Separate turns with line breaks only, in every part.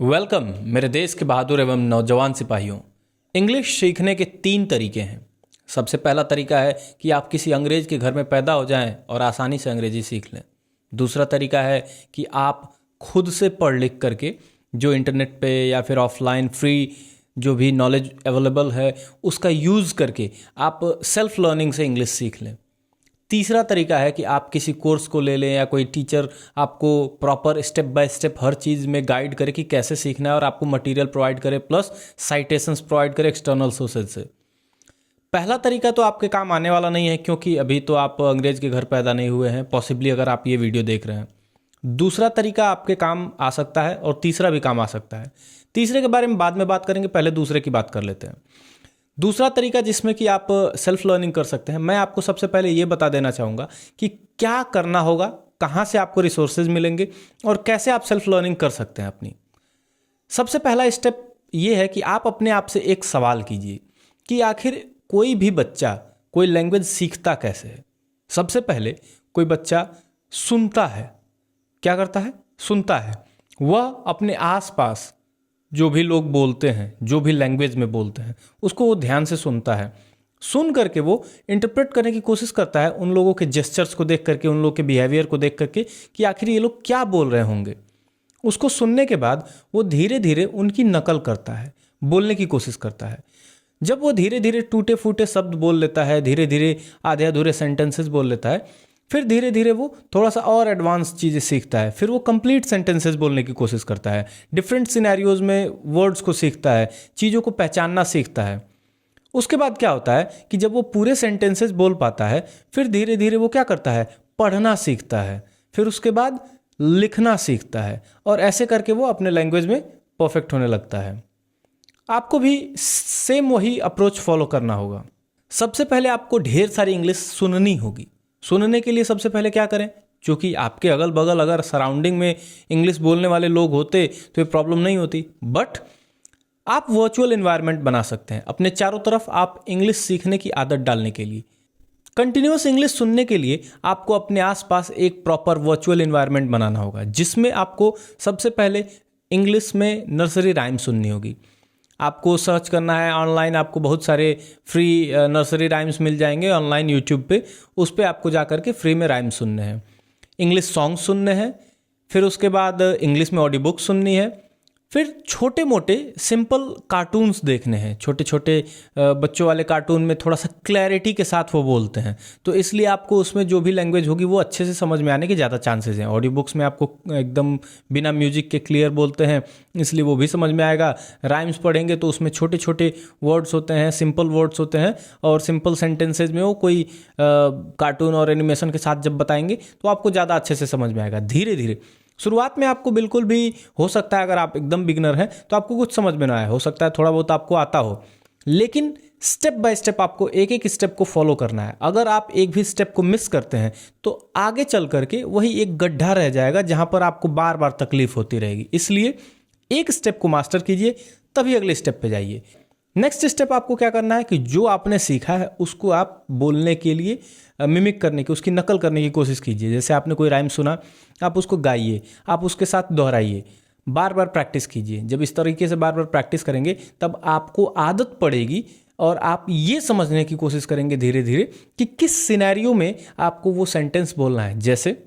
Welcome मेरे देश के बहादुर एवं नौजवान सिपाहियों। इंग्लिश सीखने के 3 तरीके हैं। सबसे पहला तरीका है कि आप किसी अंग्रेज के घर में पैदा हो जाएं और आसानी से अंग्रेजी सीख लें। दूसरा तरीका है कि आप खुद से पढ़ लिख करके जो इंटरनेट पे या फिर ऑफलाइन फ्री जो भी नॉलेज अवेलेबल है उसका यूज़ करके आप सेल्फ लर्निंग से इंग्लिश सीख लें। तीसरा तरीका है कि आप किसी कोर्स को ले लें या कोई टीचर आपको प्रॉपर स्टेप बाय स्टेप हर चीज़ में गाइड करे कि कैसे सीखना है और आपको मटेरियल प्रोवाइड करे प्लस साइटेशंस प्रोवाइड करे एक्सटर्नल सोर्सेज से। पहला तरीका तो आपके काम आने वाला नहीं है क्योंकि अभी तो आप अंग्रेज के घर पैदा नहीं हुए हैं, पॉसिबली अगर आप ये वीडियो देख रहे हैं। दूसरा तरीका आपके काम आ सकता है और तीसरा भी काम आ सकता है। तीसरे के बारे में बाद में बात करेंगे, पहले दूसरे की बात कर लेते हैं। दूसरा तरीका जिसमें कि आप सेल्फ लर्निंग कर सकते हैं, मैं आपको सबसे पहले ये बता देना चाहूँगा कि क्या करना होगा, कहाँ से आपको रिसोर्सेज मिलेंगे और कैसे आप सेल्फ लर्निंग कर सकते हैं अपनी। सबसे पहला स्टेप ये है कि आप अपने आप से एक सवाल कीजिए कि आखिर कोई भी बच्चा कोई लैंग्वेज सीखता कैसे है। सबसे पहले कोई बच्चा सुनता है, क्या करता है? सुनता है। वह अपने आसपास जो भी लोग बोलते हैं, जो भी लैंग्वेज में बोलते हैं, उसको वो ध्यान से सुनता है। सुन करके वो इंटरप्रेट करने की कोशिश करता है उन लोगों के जेस्चर्स को देख करके, उन लोगों के बिहेवियर को देख करके कि आखिर ये लोग क्या बोल रहे होंगे। उसको सुनने के बाद वो धीरे धीरे उनकी नकल करता है, बोलने की कोशिश करता है। जब वो धीरे धीरे टूटे फूटे शब्द बोल लेता है, धीरे धीरे आधे अधूरे सेंटेंसेस बोल लेता है, फिर धीरे धीरे वो थोड़ा सा और एडवांस चीज़ें सीखता है। फिर वो कंप्लीट सेंटेंसेस बोलने की कोशिश करता है, डिफरेंट सिनेरियोज में वर्ड्स को सीखता है, चीज़ों को पहचानना सीखता है। उसके बाद क्या होता है कि जब वो पूरे सेंटेंसेस बोल पाता है, फिर धीरे धीरे वो क्या करता है? पढ़ना सीखता है। फिर उसके बाद लिखना सीखता है और ऐसे करके वो अपने लैंग्वेज में परफेक्ट होने लगता है। आपको भी सेम वही अप्रोच फॉलो करना होगा। सबसे पहले आपको ढेर सारी इंग्लिश सुननी होगी। सुनने के लिए सबसे पहले क्या करें? क्योंकि आपके अगल बगल अगर सराउंडिंग में इंग्लिश बोलने वाले लोग होते तो ये प्रॉब्लम नहीं होती, बट आप वर्चुअल एनवायरनमेंट बना सकते हैं अपने चारों तरफ आप इंग्लिश सीखने की आदत डालने के लिए। कंटिन्यूअस इंग्लिश सुनने के लिए आपको अपने आसपास एक प्रॉपर वर्चुअल एनवायरनमेंट बनाना होगा, जिसमें आपको सबसे पहले इंग्लिश में नर्सरी राइम सुननी होगी। आपको सर्च करना है ऑनलाइन, आपको बहुत सारे फ्री नर्सरी राइम्स मिल जाएंगे ऑनलाइन यूट्यूब पे। उस पर आपको जा करके फ्री में राइम सुनने हैं, इंग्लिश सॉन्ग सुनने हैं, फिर उसके बाद इंग्लिश में ऑडियो बुक सुननी है, फिर छोटे मोटे सिंपल कार्टून्स देखने हैं। छोटे छोटे बच्चों वाले कार्टून में थोड़ा सा क्लैरिटी के साथ वो बोलते हैं, तो इसलिए आपको उसमें जो भी लैंग्वेज होगी वो अच्छे से समझ में आने के ज़्यादा चांसेस हैं। ऑडियो बुक्स में आपको एकदम बिना म्यूजिक के क्लियर बोलते हैं, इसलिए वो भी समझ में आएगा। राइम्स पढ़ेंगे तो उसमें छोटे छोटे वर्ड्स होते हैं, सिंपल वर्ड्स होते हैं, और सिंपल सेंटेंसेज में वो कोई कार्टून और एनिमेशन के साथ जब बताएंगे तो आपको ज़्यादा अच्छे से समझ में आएगा। धीरे धीरे शुरुआत में आपको बिल्कुल भी हो सकता है, अगर आप एकदम बिगनर हैं तो आपको कुछ समझ में ना आए, हो सकता है थोड़ा बहुत आपको आता हो, लेकिन स्टेप बाय स्टेप आपको एक एक स्टेप को फॉलो करना है। अगर आप एक भी स्टेप को मिस करते हैं तो आगे चल करके वही एक गड्ढा रह जाएगा जहां पर आपको बार बार तकलीफ होती रहेगी। इसलिए एक स्टेप को मास्टर कीजिए, तभी अगले स्टेप पे जाइए। नेक्स्ट स्टेप आपको क्या करना है कि जो आपने सीखा है उसको आप बोलने के लिए मिमिक करने की, उसकी नकल करने की कोशिश कीजिए। जैसे आपने कोई राइम सुना, आप उसको गाइए, आप उसके साथ दोहराइए, बार बार प्रैक्टिस कीजिए। जब इस तरीके से बार बार प्रैक्टिस करेंगे तब आपको आदत पड़ेगी और आप ये समझने की कोशिश करेंगे धीरे धीरे कि किस सिनेरियो में आपको वो सेंटेंस बोलना है। जैसे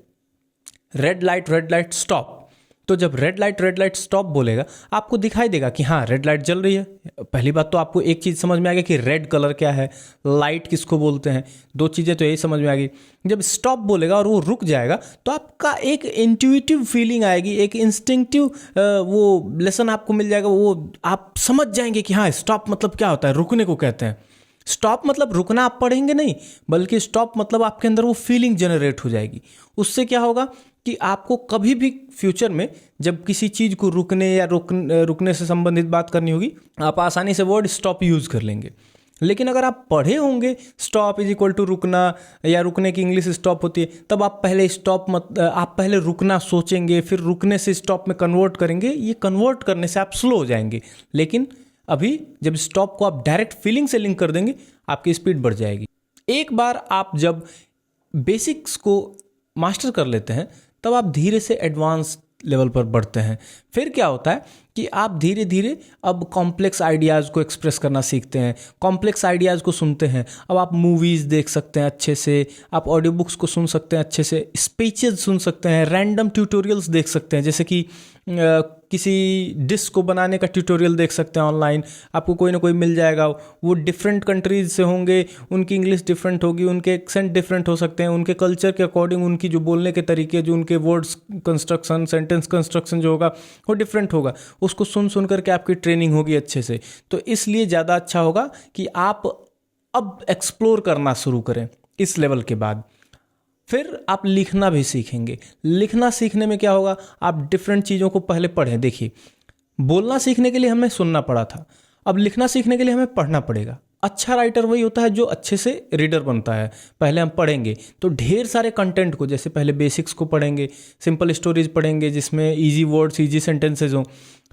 रेड लाइट स्टॉप, तो जब रेड लाइट स्टॉप बोलेगा आपको दिखाई देगा कि हाँ रेड लाइट जल रही है। पहली बात तो आपको एक चीज़ समझ में आ गई कि रेड कलर क्या है, लाइट किसको बोलते हैं, दो चीज़ें तो यही समझ में आ गई। जब स्टॉप बोलेगा और वो रुक जाएगा तो आपका एक इंट्यूटिव फीलिंग आएगी, एक इंस्टिंक्टिव वो लेसन आपको मिल जाएगा, वो आप समझ जाएंगे कि हाँ स्टॉप मतलब क्या होता है, रुकने को कहते हैं। स्टॉप मतलब रुकना आप पढ़ेंगे नहीं, बल्कि स्टॉप मतलब आपके अंदर वो फीलिंग जनरेट हो जाएगी। उससे क्या होगा कि आपको कभी भी फ्यूचर में जब किसी चीज़ को रुकने या रुकने से संबंधित बात करनी होगी, आप आसानी से वर्ड स्टॉप यूज़ कर लेंगे। लेकिन अगर आप पढ़े होंगे स्टॉप इज इक्वल टू रुकना, या रुकने की इंग्लिश स्टॉप होती है, तब आप पहले रुकना सोचेंगे, फिर रुकने से स्टॉप में कन्वर्ट करेंगे। ये कन्वर्ट करने से आप स्लो हो जाएंगे। लेकिन अभी जब स्टॉप को आप डायरेक्ट फीलिंग से लिंक कर देंगे, आपकी स्पीड बढ़ जाएगी। एक बार आप जब बेसिक्स को मास्टर कर लेते हैं तब आप धीरे से एडवांस लेवल पर बढ़ते हैं। फिर क्या होता है कि आप धीरे धीरे अब कॉम्प्लेक्स आइडियाज़ को एक्सप्रेस करना सीखते हैं, कॉम्प्लेक्स आइडियाज़ को सुनते हैं। अब आप मूवीज़ देख सकते हैं अच्छे से, आप ऑडियो बुक्स को सुन सकते हैं अच्छे से, स्पीचेज सुन सकते हैं, रैंडम ट्यूटोरियल्स देख सकते हैं, जैसे कि किसी डिश को बनाने का ट्यूटोरियल देख सकते हैं ऑनलाइन, आपको कोई ना कोई मिल जाएगा। वो डिफरेंट कंट्रीज से होंगे, उनकी इंग्लिश डिफरेंट होगी, उनके एक्सेंट डिफरेंट हो सकते हैं, उनके कल्चर के अकॉर्डिंग उनकी जो बोलने के तरीके, जो उनके वर्ड्स कंस्ट्रक्शन, सेंटेंस कंस्ट्रक्शन जो होगा वो डिफरेंट होगा। उसको सुन सुन करके आपकी ट्रेनिंग होगी अच्छे से। तो इसलिए ज़्यादा अच्छा होगा कि आप अब एक्सप्लोर करना शुरू करें इस लेवल के बाद। फिर आप लिखना भी सीखेंगे। लिखना सीखने में क्या होगा, आप डिफरेंट चीज़ों को पहले पढ़ें। देखिए, बोलना सीखने के लिए हमें सुनना पड़ा था, अब लिखना सीखने के लिए हमें पढ़ना पड़ेगा। अच्छा राइटर वही होता है जो अच्छे से रीडर बनता है। पहले हम पढ़ेंगे तो ढेर सारे कंटेंट को, जैसे पहले बेसिक्स को पढ़ेंगे, सिंपल स्टोरीज पढ़ेंगे जिसमें इजी वर्ड्स, इजी सेंटेंसेज हों।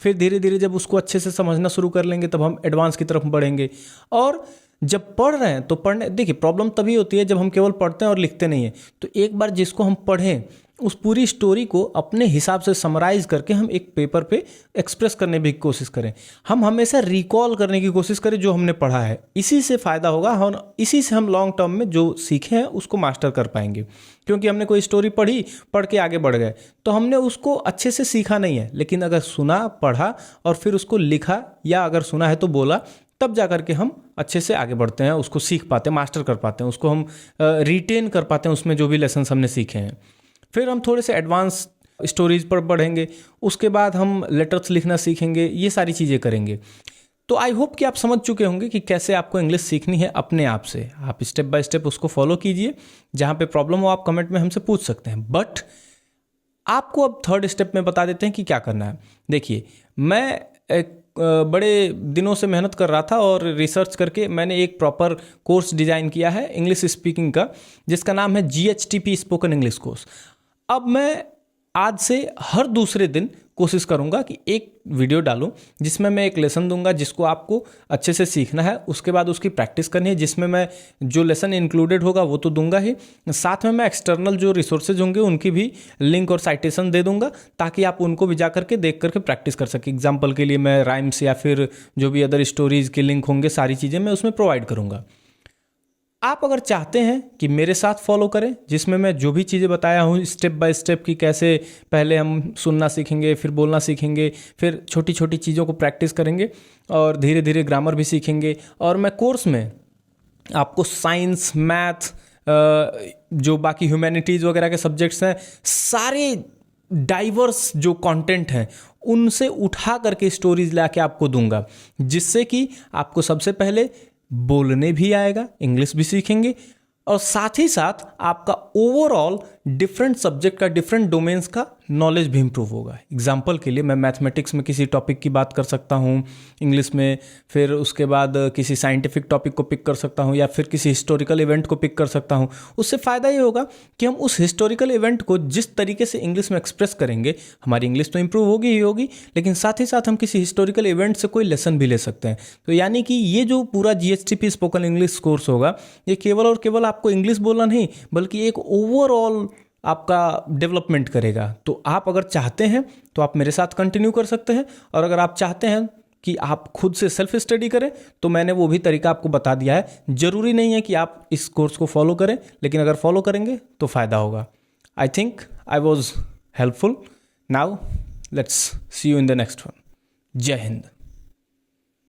फिर धीरे धीरे जब उसको अच्छे से समझना शुरू कर लेंगे तब हम एडवांस की तरफ बढ़ेंगे। और जब पढ़ रहे हैं तो पढ़ने, देखिए प्रॉब्लम तभी होती है जब हम केवल पढ़ते हैं और लिखते नहीं हैं। तो एक बार जिसको हम पढ़ें उस पूरी स्टोरी को अपने हिसाब से समराइज करके हम एक पेपर पे एक्सप्रेस करने की कोशिश करें। हम हमेशा रिकॉल करने की कोशिश करें जो हमने पढ़ा है। इसी से फ़ायदा होगा, हम इसी से हम लॉन्ग टर्म में जो सीखे हैं उसको मास्टर कर पाएंगे। क्योंकि हमने कोई स्टोरी पढ़ी, पढ़ के आगे बढ़ गए तो हमने उसको अच्छे से सीखा नहीं है। लेकिन अगर सुना, पढ़ा और फिर उसको लिखा, या अगर सुना है तो बोला, तब जा कर के हम अच्छे से आगे बढ़ते हैं, उसको सीख पाते हैं, मास्टर कर पाते हैं, उसको हम रिटेन कर पाते हैं उसमें जो भी लेसन हमने सीखे हैं। फिर हम थोड़े से एडवांस स्टोरीज पर बढ़ेंगे, उसके बाद हम लेटर्स लिखना सीखेंगे, ये सारी चीज़ें करेंगे। तो आई होप कि आप समझ चुके होंगे कि कैसे आपको इंग्लिश सीखनी है अपने आप से। आप स्टेप बाय स्टेप उसको फॉलो कीजिए। जहाँ पे प्रॉब्लम हो आप कमेंट में हमसे पूछ सकते हैं। बट आपको अब थर्ड स्टेप में बता देते हैं कि क्या करना है। देखिए, मैं एक बड़े दिनों से मेहनत कर रहा था और रिसर्च करके मैंने एक प्रॉपर कोर्स डिज़ाइन किया है इंग्लिश स्पीकिंग का, जिसका नाम है GHTP स्पोकन इंग्लिश कोर्स। अब मैं आज से हर दूसरे दिन कोशिश करूंगा कि एक वीडियो डालूं जिसमें मैं एक लेसन दूंगा जिसको आपको अच्छे से सीखना है, उसके बाद उसकी प्रैक्टिस करनी है, जिसमें मैं जो लेसन इंक्लूडेड होगा वो तो दूंगा ही, साथ में मैं एक्सटर्नल जो रिसोर्सेज होंगे उनकी भी लिंक और साइटेशन दे दूंगा ताकि आप उनको भी जा करके देख करके प्रैक्टिस कर सकें। एग्जाम्पल के लिए मैं राइम्स या फिर जो भी अदर स्टोरीज़ के लिंक होंगे, सारी चीज़ें मैं उसमें प्रोवाइड करूँगा। आप अगर चाहते हैं कि मेरे साथ फॉलो करें, जिसमें मैं जो भी चीज़ें बताया हूँ स्टेप बाय स्टेप की कैसे पहले हम सुनना सीखेंगे, फिर बोलना सीखेंगे, फिर छोटी छोटी चीज़ों को प्रैक्टिस करेंगे और धीरे धीरे ग्रामर भी सीखेंगे। और मैं कोर्स में आपको साइंस, मैथ, जो बाकी ह्यूमैनिटीज़ वगैरह के सब्जेक्ट्स हैं, सारे डाइवर्स जो कंटेंट हैं उनसे उठा करके स्टोरीज ला के आपको दूंगा, जिससे कि आपको सबसे पहले बोलने भी आएगा, इंग्लिश भी सीखेंगे और साथ ही साथ आपका ओवरऑल डिफरेंट सब्जेक्ट का, डिफरेंट डोमेन्स का नॉलेज भी इंप्रूव होगा। एग्जाम्पल के लिए मैं मैथमेटिक्स में किसी टॉपिक की बात कर सकता हूँ इंग्लिश में, फिर उसके बाद किसी साइंटिफिक टॉपिक को पिक कर सकता हूँ, या फिर किसी हिस्टोरिकल इवेंट को पिक कर सकता हूँ। उससे फ़ायदा ये होगा कि हम उस हिस्टोरिकल इवेंट को जिस तरीके से इंग्लिश में एक्सप्रेस करेंगे, हमारी इंग्लिश तो इंप्रूव होगी ही होगी, लेकिन साथ ही साथ हम किसी हिस्टोरिकल इवेंट से कोई लेसन भी ले सकते हैं। तो यानी कि ये जो पूरा GHTP स्पोकन इंग्लिश कोर्स होगा, ये केवल और केवल आपको इंग्लिश बोलना नहीं बल्कि एक ओवरऑल आपका डेवलपमेंट करेगा। तो आप अगर चाहते हैं तो आप मेरे साथ कंटिन्यू कर सकते हैं, और अगर आप चाहते हैं कि आप खुद से सेल्फ स्टडी करें तो मैंने वो भी तरीका आपको बता दिया है। ज़रूरी नहीं है कि आप इस कोर्स को फॉलो करें, लेकिन अगर फॉलो करेंगे तो फ़ायदा होगा। I think I was helpful. Now let's see you in the next one. जय हिंद।